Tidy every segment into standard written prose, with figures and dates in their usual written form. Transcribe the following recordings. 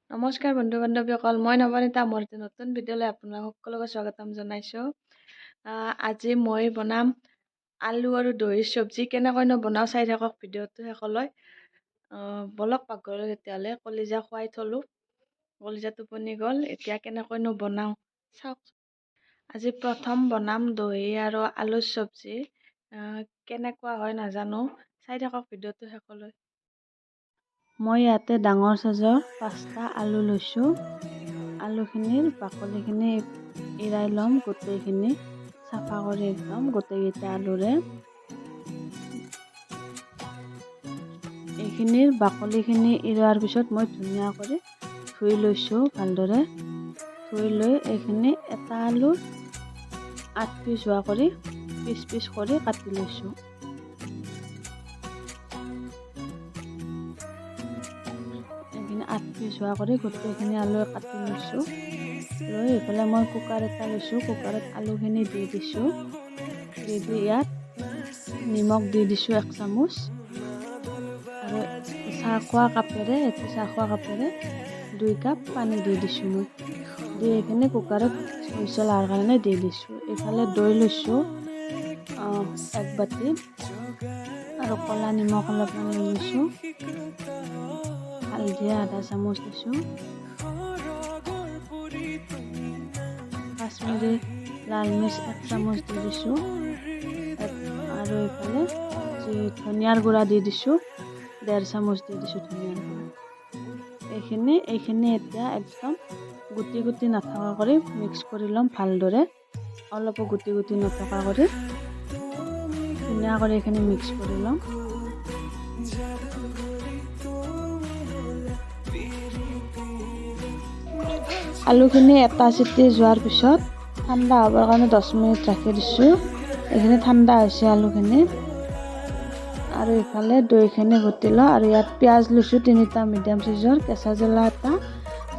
নমস্কাৰ বন্ধু বান্ধৱীসকল, মই নৱনীতা মোৰ এটি নতুন ভিডিঅ'লৈ আপোনালোক সকলোকে স্বাগতম জনাইছোঁ। আজি মই বনাম আলু আৰু দহিৰ চব্জি। কেনেকৈনো বনাওঁ চাই থাকক ভিডিঅ'টো শেষলৈ। বলক পাকঘৰলৈ তেতিয়াহ'লে। কলিজা খুৱাই থলোঁ, কলিজা টোপনি গ'ল। এতিয়া কেনেকৈনো বনাওঁ চাওক। আজি প্ৰথম বনাম দহি আৰু আলুৰ চব্জি। কেনেকুৱা হয় নাজানো, চাই থাকক ভিডিঅ'টো শেষলৈ। মই ইয়াতে ডাঙৰ চাইজৰ 5টা আলু লৈছোঁ। আলুখিনিৰ বাকলিখিনি এৰাই ল'ম, গোটেইখিনি চাফা কৰি একদম গোটেইকেইটা আলুৰে। এইখিনিৰ বাকলিখিনি এৰোৱাৰ পিছত মই ধুনীয়া কৰি ধুই লৈছোঁ ভালদৰে। ধুই লৈ এইখিনি এটা আলু 8 পিচ হোৱা কৰি পিচ কৰি কাটি লৈছোঁ। এইখিনি 8 পিচ হোৱা কৰি গোটেইখিনি আলু কাটি লৈছোঁ। লৈ এইফালে মই কুকাৰ এটা লৈছোঁ। কুকাৰত আলুখিনি দি দিছোঁ। দি ইয়াত নিমখ দি দিছোঁ 1 চামুচ। আৰু চাহ খোৱা কাপেৰে 2 কাপ পানী দি দিছোঁ মই। দি এইখিনি কুকাৰত হুইচেল অহাৰ কাৰণে দি দিছোঁ। এইফালে দৈ লৈছোঁ 1 বাতি আৰু ক'লা নিমখ অলপমান লৈ লৈছোঁ। হালধি আধা চামুচ দিছোঁ। কাশ্মীৰী লাল মিৰ্চ 1 চামুচ দি দিছোঁ। আৰু এইফালে ধনিয়াৰ গুড়া দি দিছোঁ 1.5 চামুচ দি দিছোঁ ধনিয়াৰ গুড়া। এইখিনি এতিয়া একদম গুটি নথকা কৰি মিক্স কৰি ল'ম ভালদৰে। অলপো গুটি নথকা কৰি ধুনীয়া কৰি এইখিনি মিক্স কৰি ল'ম। আলুখিনি এটা চিটি যোৱাৰ পিছত ঠাণ্ডা হ'বৰ কাৰণে 10 মিনিট ৰাখি দিছোঁ। এইখিনি ঠাণ্ডা হৈছে আলুখিনি। আৰু ইফালে দৈখিনি ঘুটি লওঁ। আৰু ইয়াত পিঁয়াজ লৈছোঁ 3টা মিডিয়াম চাইজৰ, কেঁচা জ্বলা এটা।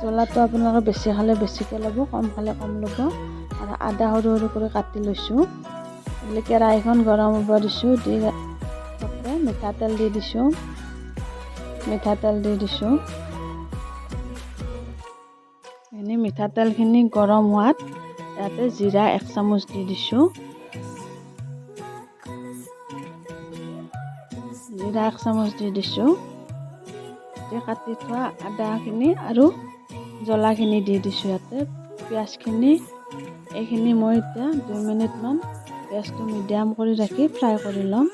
জ্বলাটো আপোনালোকে বেছি খালে বেছিকৈ ল'ব, কম খালে কম ল'ব। আৰু আদা সৰু কৰি কাটি লৈছোঁ। কেৰাহীখন গৰম হ'ব দিছোঁ। দি তাতে মিঠাতেল দি দিছোঁ। মিঠাতেলখিনি গৰম হোৱাত ইয়াতে জিৰা 1 চামুচ দি দিছোঁ। কাটি থোৱা আদাখিনি আৰু জ্বলাখিনি দি দিছোঁ ইয়াতে। পিঁয়াজখিনি এইখিনি মই এতিয়া 2 মিনিটমান গেছটো মিডিয়াম কৰি ৰাখি ফ্ৰাই কৰি ল'ম।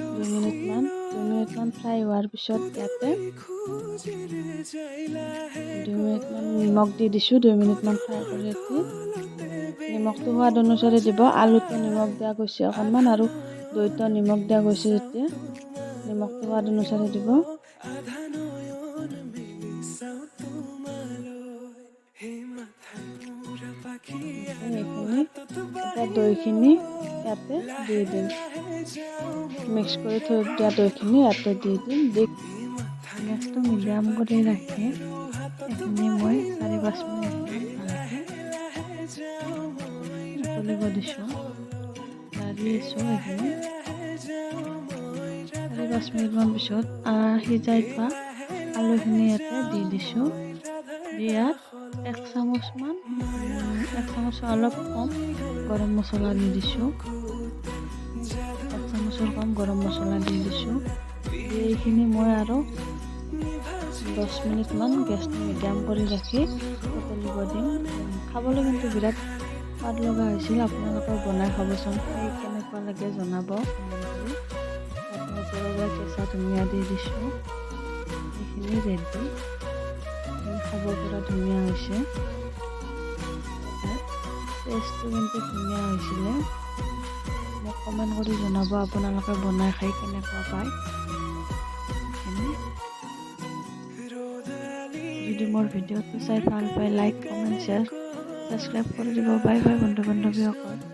2 মিনিটমান ফ্ৰাই হোৱাৰ পিছত ইয়াতে 2 মিনিটমান নিমখ দি দিছোঁ। 2 মিনিটমান ফ্ৰাই কৰি ৰাখি নিমখটো সোৱাদ অনুসাৰে দিব। আলুটো নিমখ দিয়া গৈছে অকণমান, আৰু দৈটো নিমখ দিয়া গৈছে যেতিয়া নিমখটো সোৱাদ অনুসাৰে দিব। এতিয়া দৈখিনি ইয়াতে দি দিম। মিক্স কৰি থৈ দিয়া দৈখিনি ইয়াতে দি দিম। গেছটো মিডিয়াম কৰি ৰাখি এইখিনি মই 4-5 মিনিটমান ভালকৈ উতলিব দিছোঁ। লাৰি আছোঁ। এইখিনি 4-5 মিনিটমান পিছত সিজাই থোৱা আলুখিনি ইয়াতে দি দিছোঁ। দি ইয়াত 1 চামুচমান 1 চামুচৰ অলপ কম গৰম মছলা দি দিছোঁ। 1 চামুচৰ কম গৰম মছলা দি দিছোঁ। এইখিনি মই আৰু 10 মিনিটমান গেছটো মিডিয়াম কৰি ৰাখি উতলিব দিম। খাবলৈ কিন্তু বিৰাট সোৱাদ লগা হৈছিল। আপোনালোকে বনাই খাবচোন, খাই কেনেকুৱা লাগে জনাব কমেণ্ট কৰি। ওপৰৰ পৰা কেঁচা ধনিয়া দি দিছোঁ। এইখিনি ৰেডি। খাব পৰা ধুনীয়া হৈছে। টেষ্টটো কিন্তু ধুনীয়া হৈছিলে। মোক কমেণ্ট কৰি জনাব আপোনালোকে বনাই খাই কেনেকুৱা পায়। যদি মোৰ ভিডিঅ'টো চাই ভাল পায়, লাইক, কমেণ্ট, শ্বেয়াৰ, ছাবস্ক্ৰাইব কৰি দিব। বাই বাই বন্ধু বান্ধৱীসকল।